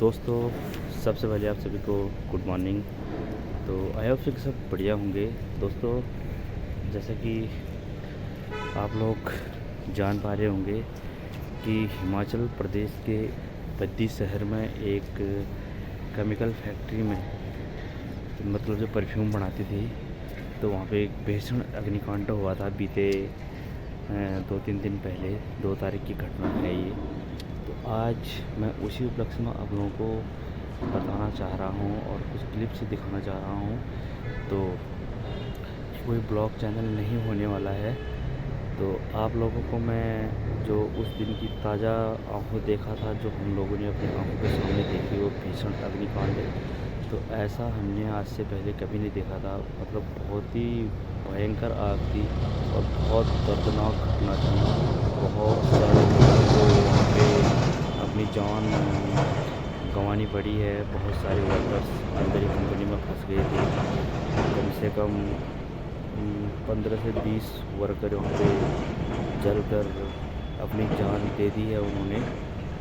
दोस्तों, सबसे पहले आप सभी को गुड मॉर्निंग। तो आई होप कि सब बढ़िया होंगे। दोस्तों, जैसा कि आप लोग जान पा रहे होंगे कि हिमाचल प्रदेश के बद्दी शहर में एक केमिकल फैक्ट्री में मतलब जो परफ्यूम बनाती थी, तो वहाँ पे एक भीषण अग्निकांड हुआ था बीते 2-3 दिन पहले। 2 तारीख की घटना है ये। तो आज मैं उसी उपलक्ष्य में आप लोगों को बताना चाह रहा हूँ और कुछ क्लिप्स दिखाना चाह रहा हूँ। तो कोई ब्लॉग चैनल नहीं होने वाला है। तो आप लोगों को मैं जो उस दिन की ताज़ा आंखों देखा था, जो हम लोगों ने अपनी आंखों के सामने देखी, वो भीषण अग्निकांड, तो ऐसा हमने आज से पहले कभी नहीं देखा था। मतलब बहुत ही भयंकर आग थी और बहुत दर्दनाक घटना थी। बहुत सारे लोगों को वहाँ पे अपनी जान गंवानी पड़ी है। बहुत सारे वर्कर्स अंदर ही कंपनी में फंस गए थे। कम से कम 15 से 20 वर्कर वहाँ पे जलकर अपनी जान दे दी है उन्होंने।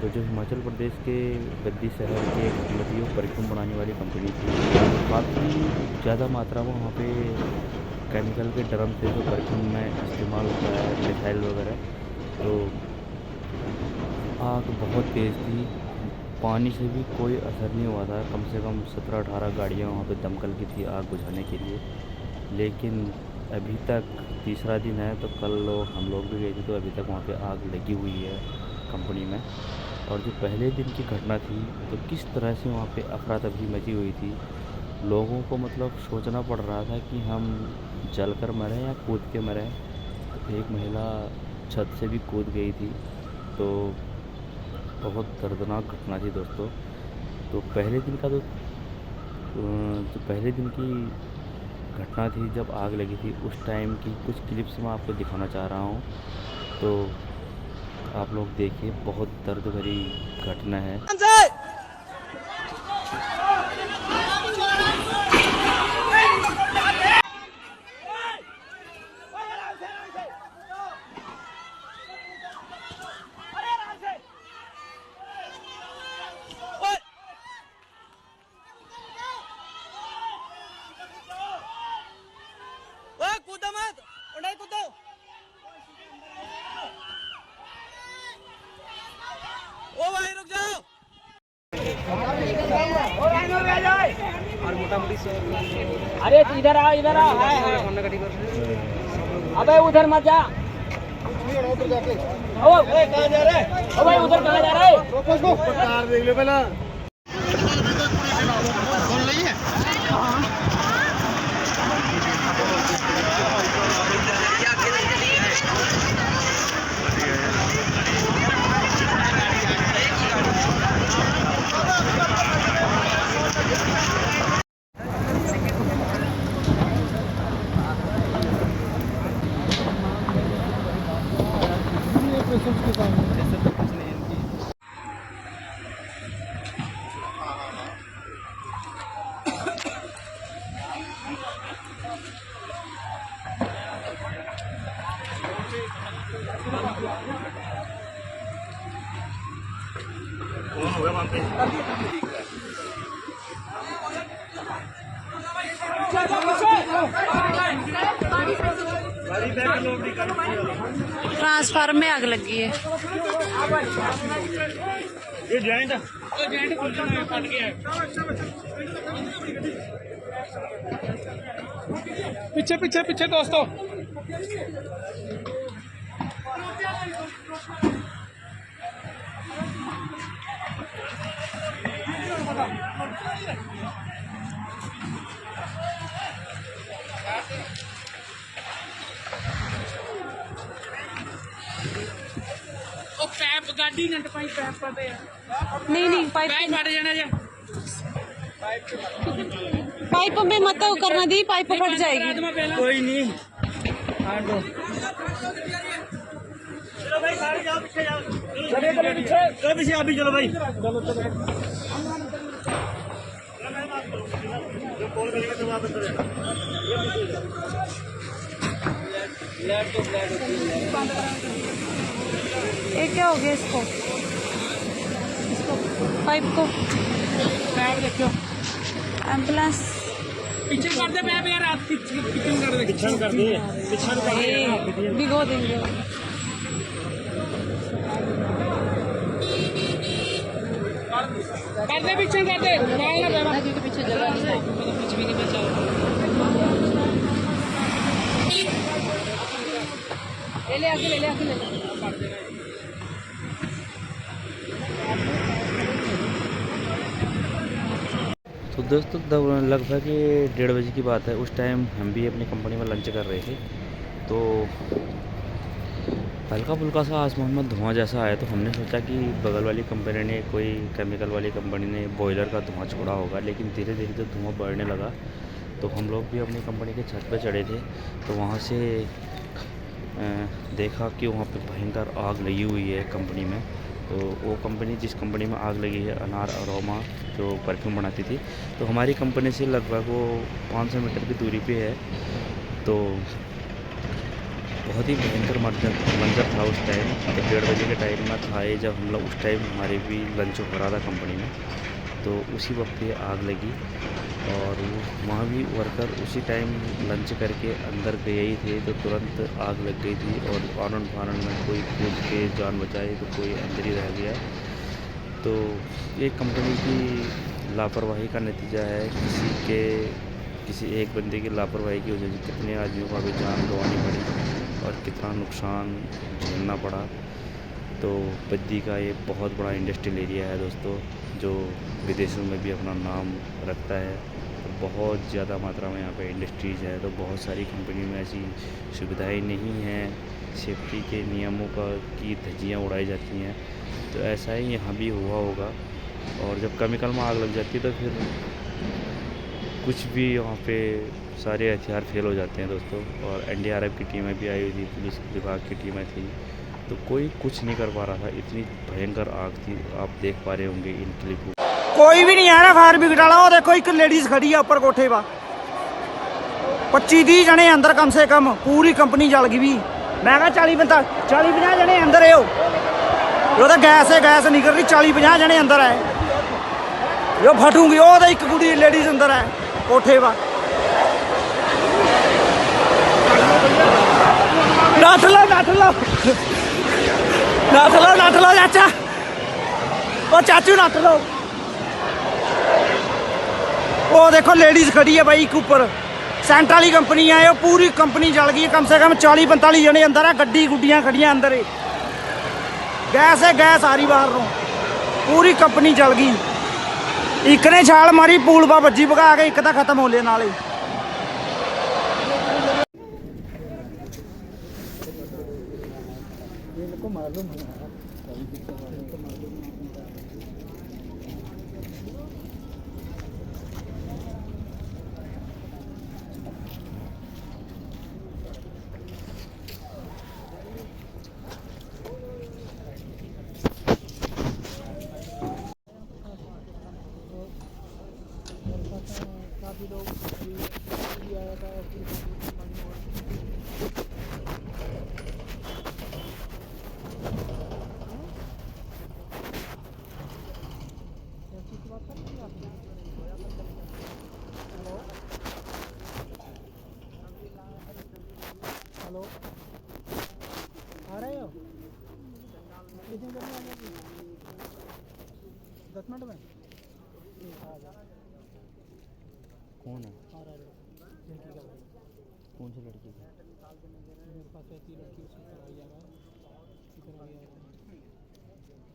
तो जो हिमाचल प्रदेश के बद्दी शहर के मतलब वो परफ्यूम बनाने वाली कंपनी थी, काफ़ी ज़्यादा मात्रा में वहाँ पे केमिकल के ड्रम थे जो परफ्यूम में इस्तेमाल होता है, मिसाइल वगैरह। तो आग बहुत तेज़ थी, पानी से भी कोई असर नहीं हुआ था। कम से कम 17-18 गाड़ियाँ वहाँ पे दमकल की थी आग बुझाने के लिए। लेकिन अभी तक तीसरा दिन है, तो कल हम लोग भी गए थे, तो अभी तक वहाँ पे आग लगी हुई है कंपनी में। और जो पहले दिन की घटना थी, तो किस तरह से वहाँ पे अफरा तफरी मची हुई थी। लोगों को मतलब सोचना पड़ रहा था कि हम जलकर मरें या कूद के मरें। तो एक महिला छत से भी कूद गई थी। तो बहुत दर्दनाक घटना थी दोस्तों। तो पहले दिन का जो पहले दिन की घटना थी जब आग लगी थी, उस टाइम की कुछ क्लिप्स मैं आपको दिखाना चाह रहा हूँ। तो आप लोग देखिए, बहुत दर्द भरी घटना है। अरे इधर आ है। अबे उधर मत जा। ओ कहाँ जा रहे? ओ भाई उधर कहाँ जा रहे? कार देख लो पहला। ट्रांसफार्मर में आग लगी है। ये जॉइंट फट गया। पीछे पीछे पीछे दोस्तों। पैप गाड़ी घंटे पाई पैप पड़े। नहीं पाइप फट जाना जा। पाइप में मत करना दी, पाइप फट जाएगी। कोई नहीं, चलो भाई सारे जाओ, पीछे जाओ। चलो पीछे आप भी चलो भाई। चलो जो कॉल करेंगे तो वापस ये क्या हो गया इसको? पाइप को पैर देखो एम्बुलेंस पीछे कर दे मैं यार आप पीछे कर दे पीछे कर दे भिगो देंगे। कर दे पीछे कर दे मार ना बेवा के पीछे जगह नहीं कुछ भी नहीं बचा ले आके ले आके ले तो दोस्तों लगभग 1:30 बजे की बात है। उस टाइम हम भी अपनी कंपनी में लंच कर रहे थे, तो हल्का फुल्का सा आसमान में धुआं जैसा आया। तो हमने सोचा कि बगल वाली कंपनी ने, कोई केमिकल वाली कंपनी ने बॉयलर का धुआं छोड़ा होगा। लेकिन धीरे धीरे जब धुआं बढ़ने लगा तो हम लोग भी अपनी कंपनी के छत पे चढ़े थे, तो वहाँ से देखा कि वहाँ पे भयंकर आग लगी हुई है कंपनी में। तो वो कंपनी, जिस कंपनी में आग लगी है, अनार अरोमा जो परफ्यूम बनाती थी, तो हमारी कंपनी से लगभग वो 500 मीटर की दूरी पे है। तो बहुत ही भयंकर मंजर था उस टाइम। तो 1:30 बजे के टाइम में था ये, जब हम लोग उस टाइम हमारे भी लंच हो रहा था कंपनी में। तो उसी वक्त ये आग लगी और वहाँ भी वर्कर उसी टाइम लंच करके अंदर गए ही थे, तो तुरंत आग लग गई थी। और आनंद फानन में कोई कूद के जान बचाए, तो कोई अंदर ही रह गया। तो ये कंपनी की लापरवाही का नतीजा है। किसी एक बंदे की लापरवाही की वजह से कितने आदमियों को अभी जान गंवानी पड़ी और कितना नुकसान झेलना पड़ा। तो बद्दी का ये बहुत बड़ा इंडस्ट्रियल एरिया है दोस्तों, जो विदेशों में भी अपना नाम रखता है। तो बहुत ज़्यादा मात्रा में यहाँ पे इंडस्ट्रीज़ है। तो बहुत सारी कंपनी में ऐसी सुविधाएं नहीं हैं, सेफ्टी के नियमों की धज्जियाँ उड़ाई जाती हैं। तो ऐसा ही यहाँ भी हुआ होगा। और जब केमिकल में आग लग जाती है तो फिर कुछ भी वहाँ पे सारे हथियार फेल हो जाते हैं दोस्तों। और NDRF की टीमें भी आई हुई थी, पुलिस विभाग की टीमें थी, तो कोई कुछ नहीं कर पा रहा था। इतनी भयंकर आग थी, आप देख पा रहे होंगे इन क्लिप को। कोई भी नहीं आ रहा फायर ब्रिगेड वाला। वो देखो एक लेडीज खड़ी है ऊपर कोठे पर, 25-30 जने अंदर कम से कम, पूरी कंपनी जल गई भी। मैं कहा 40-50 जने अंदर है। वो तो गैस है, गैस निकल रही, 40-50 जने अंदर है। जो फटूंगी वो तो एक कुड़ी लेडीज अंदर है कोठे पर। नठ लो चाचा, ओ चाचू नठ लो। वो देखो लेडीज खड़ी है भाई, एक ऊपर सेंट वाली कंपनी है। वो पूरी कंपनी जल गई है, कम से कम 40-45 जने अंदर है। गड्डी गुड्डियां खड़ियां अंदर है। गैस है, गैस आ रही बाहर, पूरी कंपनी जल गई। एक ने छाल मारी, पूल पा बज्जी भगा के, एक तो खत्म हो लिया नाले। हेलो, आ रहे हो? 10 मिनट में कौन है? आ रहा है। कौन सी लड़की? मेरे पास ऐसी लड़की, उसको करवाइएगा।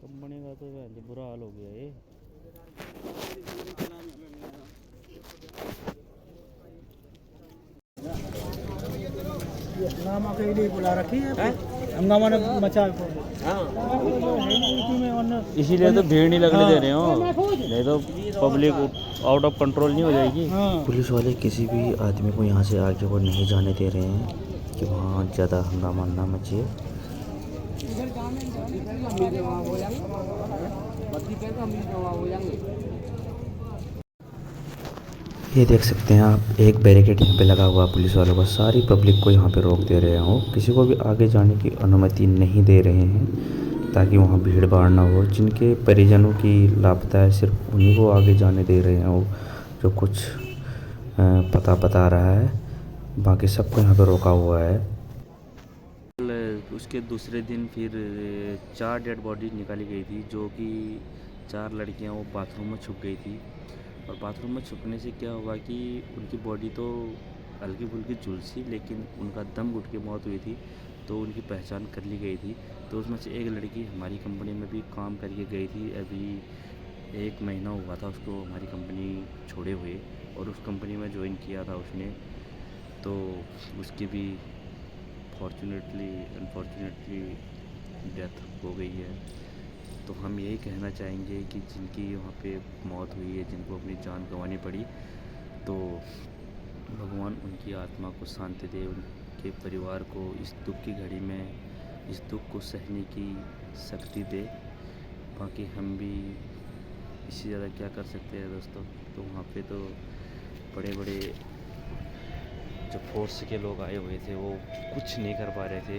कंपनी का तो बुरा हाल हो गया ये। हंगामा के लिए बुला रखी है, हंगामा ने मचा। इसीलिए तो भीड़ नहीं लगने दे रहे हो, नहीं तो पब्लिक आउट ऑफ कंट्रोल नहीं हो जाएगी। पुलिस वाले किसी भी आदमी को यहाँ से आगे को नहीं जाने दे रहे हैं कि वहाँ ज़्यादा हंगामा ना मचे। ये देख सकते हैं आप, एक बैरिकेड यहाँ पे लगा हुआ है पुलिस वालों का। सारी पब्लिक को यहाँ पे रोक दे रहे हो, किसी को भी आगे जाने की अनुमति नहीं दे रहे हैं। ताकि वहाँ भीड़ भाड़ ना हो। जिनके परिजनों की लापता है सिर्फ उन्हीं को आगे जाने दे रहे हैं वो, जो कुछ पता बता रहा है, बाकी सबको यहाँ पर रोका हुआ है। उसके दूसरे दिन फिर 4 डेड बॉडी निकाली गई थी, जो कि 4 लड़कियाँ वो बाथरूम में छुप गई थी। और बाथरूम में छुपने से क्या हुआ कि उनकी बॉडी तो हल्की फुल्की झुलसी, लेकिन उनका दम घुट के मौत हुई थी, तो उनकी पहचान कर ली गई थी। तो उसमें से एक लड़की हमारी कंपनी में भी काम करके गई थी। अभी 1 महीना हुआ था उसको हमारी कंपनी छोड़े हुए, और उस कंपनी में ज्वाइन किया था उसने। तो उसकी भी अनफॉर्चुनेटली डेथ हो गई है। तो हम यही कहना चाहेंगे कि जिनकी वहाँ पे मौत हुई है, जिनको अपनी जान गंवानी पड़ी, तो भगवान उनकी आत्मा को शांति दे, उनके परिवार को इस दुख की घड़ी में इस दुख को सहने की शक्ति दे। बाकी हम भी इससे ज़्यादा क्या कर सकते हैं दोस्तों। तो वहाँ पे तो बड़े बड़े जो फोर्स के लोग आए हुए थे वो कुछ नहीं कर पा रहे थे।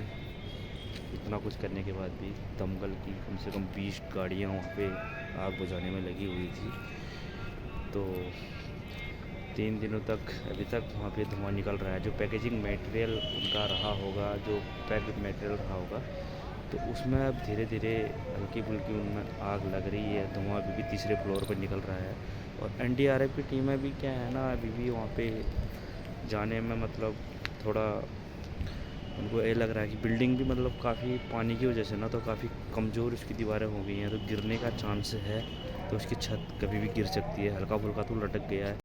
इतना कुछ करने के बाद भी दमकल की कम से कम 20 गाड़ियाँ वहाँ पे आग बुझाने में लगी हुई थी। तो 3 दिनों तक अभी तक वहाँ पे धुआं निकल रहा है। जो पैकेजिंग मटेरियल उनका रहा होगा, जो पैक्ड मटेरियल रहा होगा, तो उसमें अब धीरे धीरे हल्की फुल्की उनमें आग लग रही है। धुआं अभी भी तीसरे फ्लोर पर निकल रहा है। और NDRF की टीमें भी क्या है ना, अभी भी वहाँ पे जाने में मतलब थोड़ा उनको ये लग रहा है कि बिल्डिंग भी मतलब काफ़ी पानी की वजह से ना, तो काफ़ी कमज़ोर उसकी दीवारें हो गई हैं, तो गिरने का चांस है। तो उसकी छत कभी भी गिर सकती है, हल्का फुल्का तो लटक गया है।